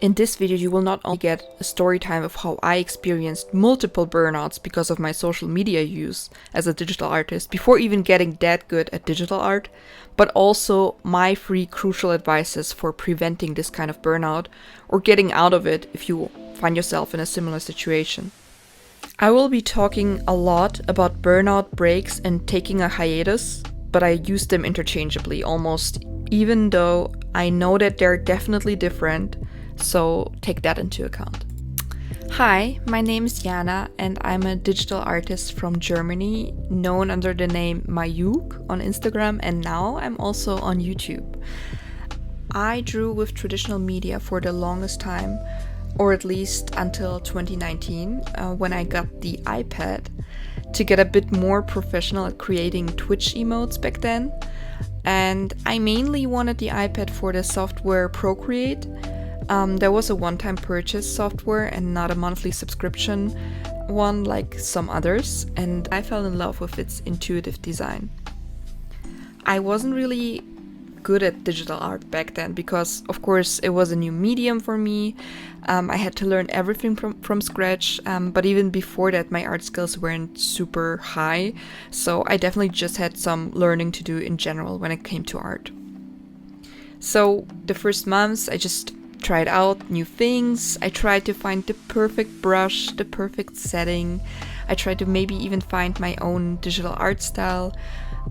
In this video, you will not only get a story time of how I experienced multiple burnouts because of my social media use as a digital artist before even getting that good at digital art, but also my free crucial advices for preventing this kind of burnout or getting out of it if you find yourself in a similar situation. I will be talking a lot about burnout breaks and taking a hiatus, but I use them interchangeably almost, even though I know that they're definitely different. So take that into account. Hi, my name is Jana and I'm a digital artist from Germany, known under the name Mayuk on Instagram, and now I'm also on YouTube. I drew with traditional media for the longest time, or at least until 2019, when I got the iPad to get a bit more professional at creating Twitch emotes back then. And I mainly wanted the iPad for the software Procreate. There was a one-time purchase software and not a monthly subscription one like some others, and I fell in love with its intuitive design. I wasn't really good at digital art back then because, of course, it was a new medium for me. I had to learn everything from scratch, but even before that, my art skills weren't super high, so I definitely just had some learning to do in general when it came to art. So the first months, I just tried out new things. I tried to find the perfect brush, the perfect setting. I tried to maybe even find my own digital art style.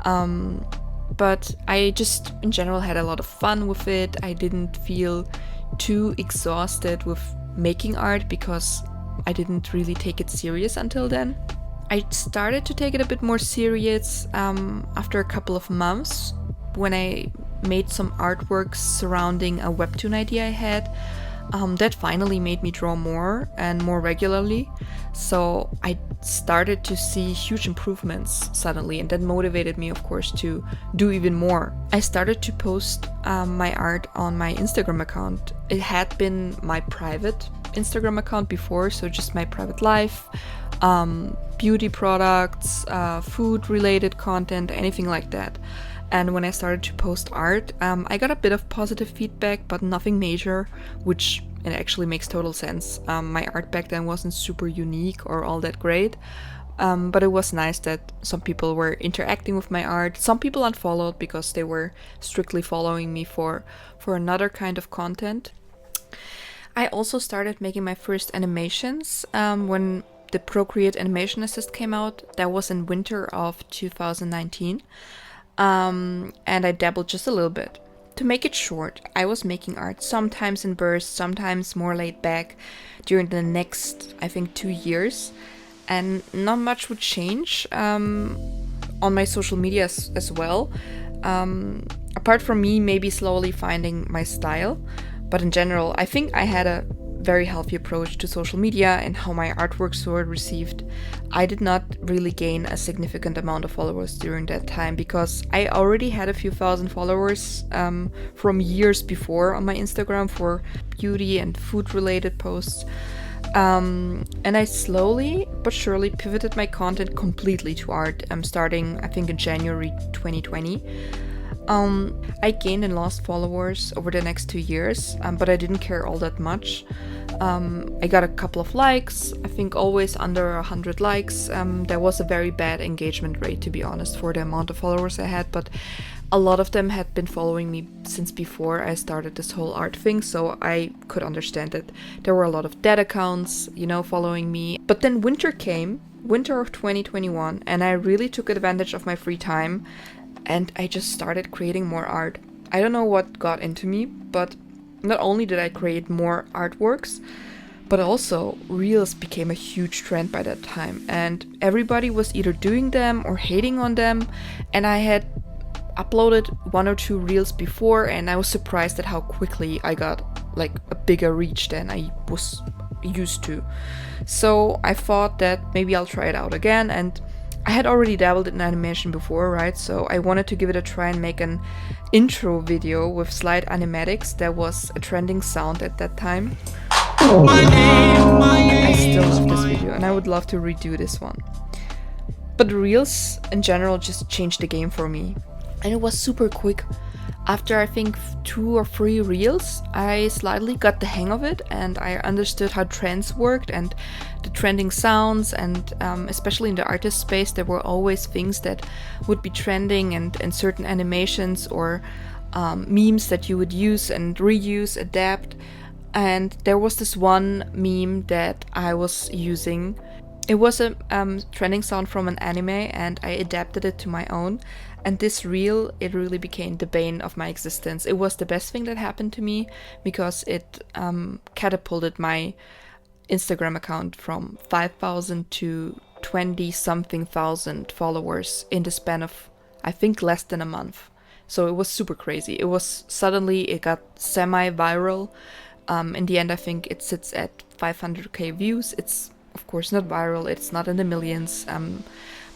But I just in general had a lot of fun with it. I didn't feel too exhausted with making art because I didn't really take it serious until then. I started to take it a bit more serious after a couple of months when I made some artworks surrounding a webtoon idea I had. That finally made me draw more and more regularly. So I started to see huge improvements suddenly, and that motivated me, of course, to do even more. I started to post my art on my Instagram account. It had been my private Instagram account before, so just my private life, beauty products, food-related content, anything like that. And when I started to post art, I got a bit of positive feedback, but nothing major, which it actually makes total sense. My art back then wasn't super unique or all that great, but it was nice that some people were interacting with my art. Some people unfollowed because they were strictly following me for another kind of content. I also started making my first animations when the Procreate Animation Assist came out. That was in winter of 2019. And I dabbled just a little bit. To make it short, I was making art sometimes in bursts, sometimes more laid back during the next, I think, 2 years. And not much would change on my social media as well. Apart from me maybe slowly finding my style. But in general, I think I had a very healthy approach to social media and how my artworks were received. I did not really gain a significant amount of followers during that time because I already had a few thousand followers from years before on my Instagram for beauty and food related posts. And I slowly but surely pivoted my content completely to art. Starting I think in January 2020. I gained and lost followers over the next 2 years, but I didn't care all that much. I got a couple of likes, I think always under 100 likes. There was a very bad engagement rate, to be honest, for the amount of followers I had, but a lot of them had been following me since before I started this whole art thing, so I could understand that there were a lot of dead accounts, following me. But then winter came, winter of 2021, and I really took advantage of my free time. And I just started creating more art. I don't know what got into me, but not only did I create more artworks, but also reels became a huge trend by that time. And everybody was either doing them or hating on them. And I had uploaded 1 or 2 reels before, and I was surprised at how quickly I got like a bigger reach than I was used to. So I thought that maybe I'll try it out again, and I had already dabbled in animation before, right? So I wanted to give it a try and make an intro video with slide animatics. That was a trending sound at that time. I still love this video and I would love to redo this one. But Reels in general just changed the game for me. And it was super quick. After I think 2 or 3 reels, I slightly got the hang of it and I understood how trends worked and the trending sounds, and especially in the artist space, there were always things that would be trending and certain animations or memes that you would use and reuse, adapt. And there was this one meme that I was using. It was a trending sound from an anime and I adapted it to my own. And this reel, it really became the bane of my existence. It was the best thing that happened to me because it catapulted my Instagram account from 5,000 to 20 something thousand followers in the span of, I think, less than a month. So it was super crazy. It got semi-viral. In the end, I think it sits at 500k views. It's, of course, not viral. It's not in the millions.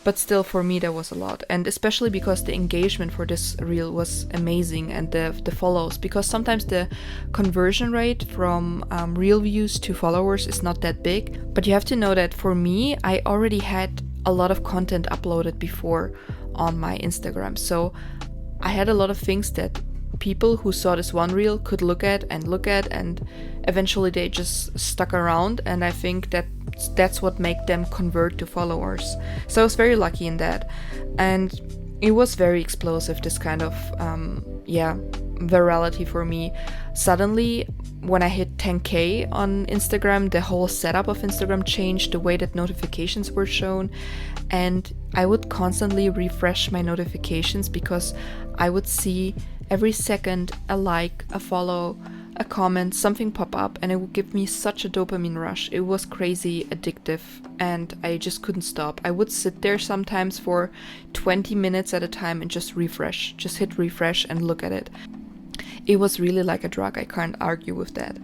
But still, for me, that was a lot. And especially because the engagement for this reel was amazing, and the follows. Because sometimes the conversion rate from reel views to followers is not that big. But you have to know that for me, I already had a lot of content uploaded before on my Instagram. So I had a lot of things that people who saw this one reel could look at, and eventually they just stuck around, and I think that's what made them convert to followers. So I was very lucky in that, and it was very explosive, this kind of virality for me. Suddenly, when I hit 10k on Instagram, the whole setup of Instagram changed, the way that notifications were shown, and I would constantly refresh my notifications because I would see every second a like, a follow, a comment, something pop up, and it would give me such a dopamine rush. It was crazy addictive and I just couldn't stop. I would sit there sometimes for 20 minutes at a time and just hit refresh and look at it. It was really like a drug. I can't argue with that.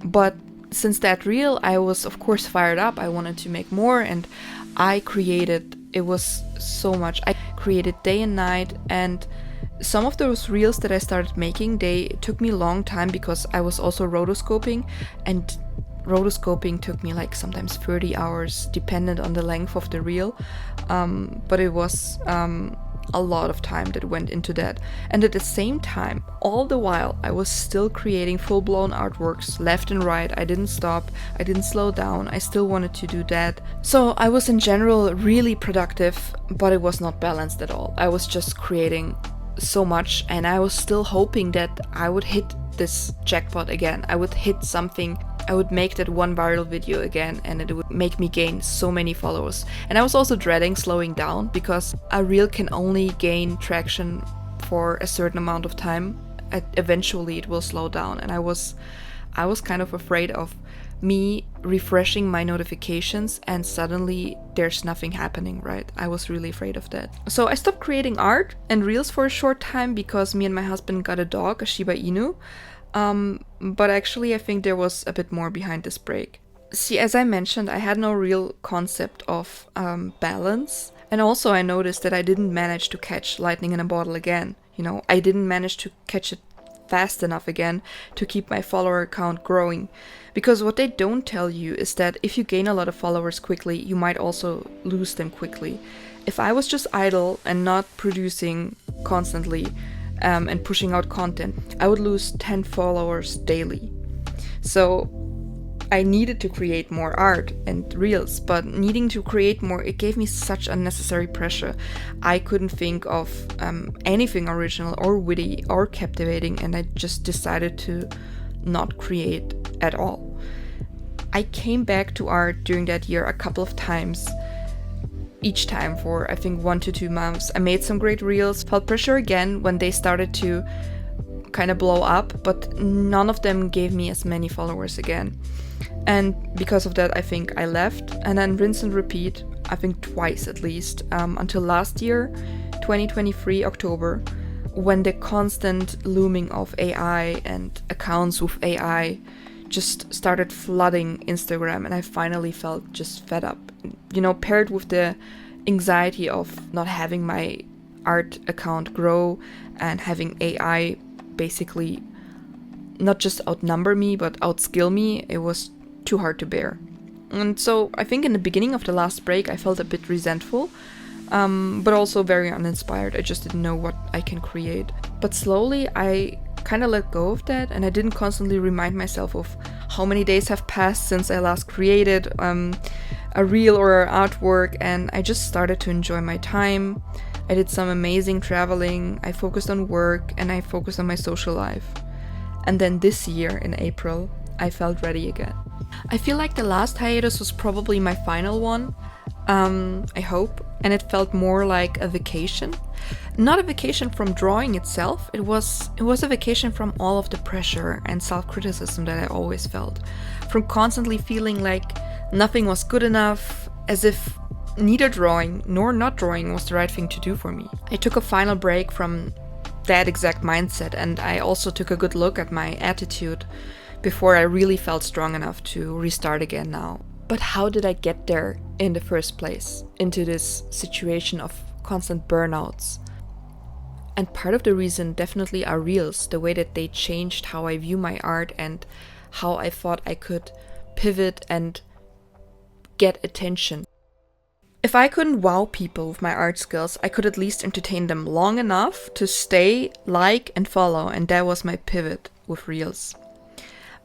But since that reel, I was of course fired up. I wanted to make more, and I created, it was so much. I created day and night, and some of those reels that I started making, they took me a long time because I was also rotoscoping, and rotoscoping took me like sometimes 30 hours dependent on the length of the reel. But it was a lot of time that went into that. And at the same time, all the while, I was still creating full-blown artworks left and right. I didn't stop, I didn't slow down, I still wanted to do that. So I was in general really productive, but it was not balanced at all. I was just creating so much, and I was still hoping that I would hit this jackpot again. I would hit something, I would make that one viral video again, and it would make me gain so many followers. And I was also dreading slowing down because a reel can only gain traction for a certain amount of time. Eventually it will slow down, and I was kind of afraid of me refreshing my notifications and suddenly there's nothing happening, right? I was really afraid of that. So I stopped creating art and reels for a short time because me and my husband got a dog, a Shiba Inu. But actually I think there was a bit more behind this break. See, as I mentioned, I had no real concept of balance. And also I noticed that I didn't manage to catch lightning in a bottle again. You know, I didn't manage to catch it fast enough again to keep my follower count growing. Because what they don't tell you is that if you gain a lot of followers quickly, you might also lose them quickly. If I was just idle and not producing constantly and pushing out content, I would lose 10 followers daily. So I needed to create more art and reels, but needing to create more, it gave me such unnecessary pressure. I couldn't think of anything original or witty or captivating, and I just decided to not create at all. I came back to art during that year a couple of times, each time for I think 1 to 2 months. I made some great reels, felt pressure again when they started to kind of blow up, but none of them gave me as many followers again. And because of that, I think I left, and then rinse and repeat, I think twice at least, until last year, 2023 October, when the constant looming of AI and accounts with AI just started flooding Instagram, and I finally felt just fed up. You know, paired with the anxiety of not having my art account grow and having AI basically not just outnumber me but outskill me, it was too hard to bear. And so I think in the beginning of the last break I felt a bit resentful, but also very uninspired. I just didn't know what I can create. But slowly I kind of let go of that, and I didn't constantly remind myself of how many days have passed since I last created a reel or artwork, and I just started to enjoy my time. I did some amazing traveling, I focused on work, and I focused on my social life. And then this year in April, I felt ready again. I feel like the last hiatus was probably my final one, I hope, and it felt more like a vacation. Not a vacation from drawing itself, it was a vacation from all of the pressure and self-criticism that I always felt. From constantly feeling like nothing was good enough, as if neither drawing nor not drawing was the right thing to do for me. I took a final break from that exact mindset, and I also took a good look at my attitude before I really felt strong enough to restart again now. But how did I get there in the first place, into this situation of constant burnouts? And part of the reason definitely are reels, the way that they changed how I view my art and how I thought I could pivot and get attention. If I couldn't wow people with my art skills, I could at least entertain them long enough to stay, like, and follow, and that was my pivot with reels.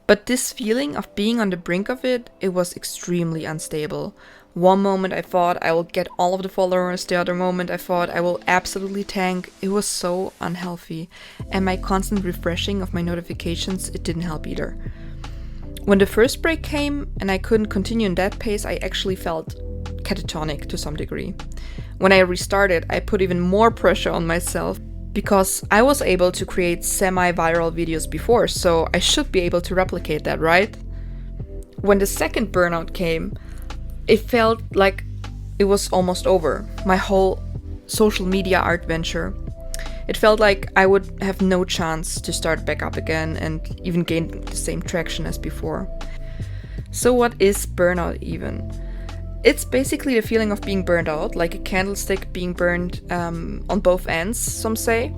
But this feeling of being on the brink of it was extremely unstable. One moment I thought I will get all of the followers, the other moment I thought I will absolutely tank. It was so unhealthy, and my constant refreshing of my notifications, it didn't help either. When the first break came and I couldn't continue in that pace, I actually felt catatonic to some degree. When I restarted, I put even more pressure on myself because I was able to create semi-viral videos before, so I should be able to replicate that, right? When the second burnout came, it felt like it was almost over, my whole social media art venture. It felt like I would have no chance to start back up again and even gain the same traction as before. So what is burnout even? It's basically the feeling of being burned out, like a candlestick being burned on both ends, some say.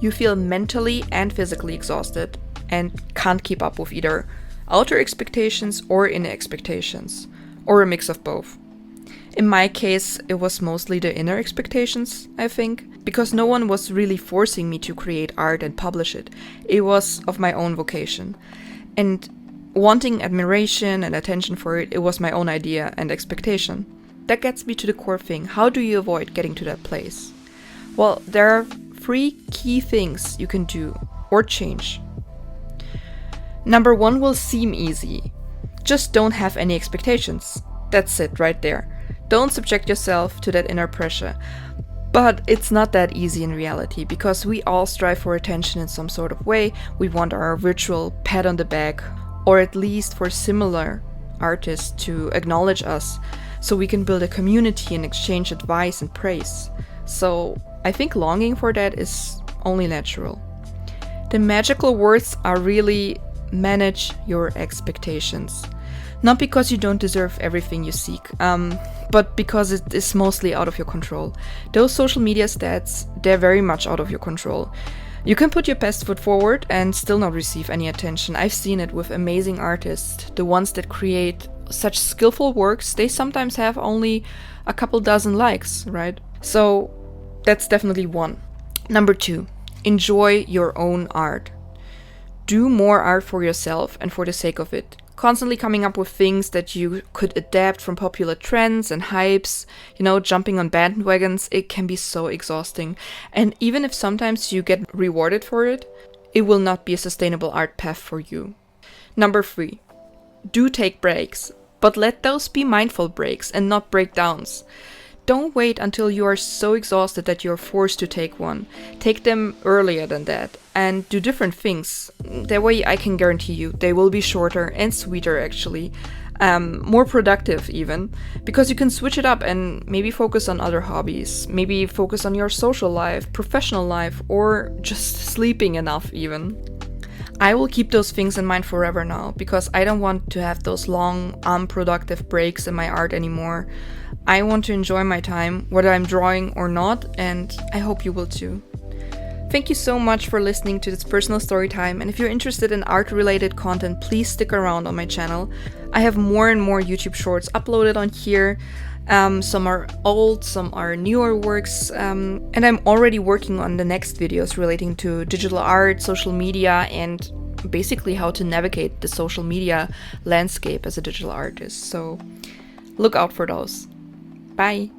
You feel mentally and physically exhausted and can't keep up with either outer expectations or inner expectations, or a mix of both. In my case, it was mostly the inner expectations, I think, because no one was really forcing me to create art and publish it. It was of my own vocation. And wanting admiration and attention for it, it was my own idea and expectation. That gets me to the core thing. How do you avoid getting to that place? Well, there are 3 key things you can do or change. Number 1 will seem easy. Just don't have any expectations. That's it right there. Don't subject yourself to that inner pressure. But it's not that easy in reality, because we all strive for attention in some sort of way. We want our virtual pat on the back, or at least for similar artists to acknowledge us, so we can build a community and exchange advice and praise. So I think longing for that is only natural. The magical words are really manage your expectations. Not because you don't deserve everything you seek, but because it is mostly out of your control. Those social media stats, they're very much out of your control. You can put your best foot forward and still not receive any attention. I've seen it with amazing artists. The ones that create such skillful works, they sometimes have only a couple dozen likes, right? So that's definitely 1. Number 2, enjoy your own art. Do more art for yourself and for the sake of it. Constantly coming up with things that you could adapt from popular trends and hypes, jumping on bandwagons, it can be so exhausting. And even if sometimes you get rewarded for it, it will not be a sustainable art path for you. Number 3, do take breaks, but let those be mindful breaks and not breakdowns. Don't wait until you are so exhausted that you're forced to take one. Take them earlier than that and do different things. That way I can guarantee you they will be shorter and sweeter actually. More productive even, because you can switch it up and maybe focus on other hobbies. Maybe focus on your social life, professional life, or just sleeping enough even. I will keep those things in mind forever now, because I don't want to have those long, unproductive breaks in my art anymore. I want to enjoy my time, whether I'm drawing or not, and I hope you will too. Thank you so much for listening to this personal story time, and if you're interested in art-related content, please stick around on my channel. I have more and more YouTube shorts uploaded on here. Some are old, some are newer works, and I'm already working on the next videos relating to digital art, social media, and basically how to navigate the social media landscape as a digital artist. So look out for those. Bye!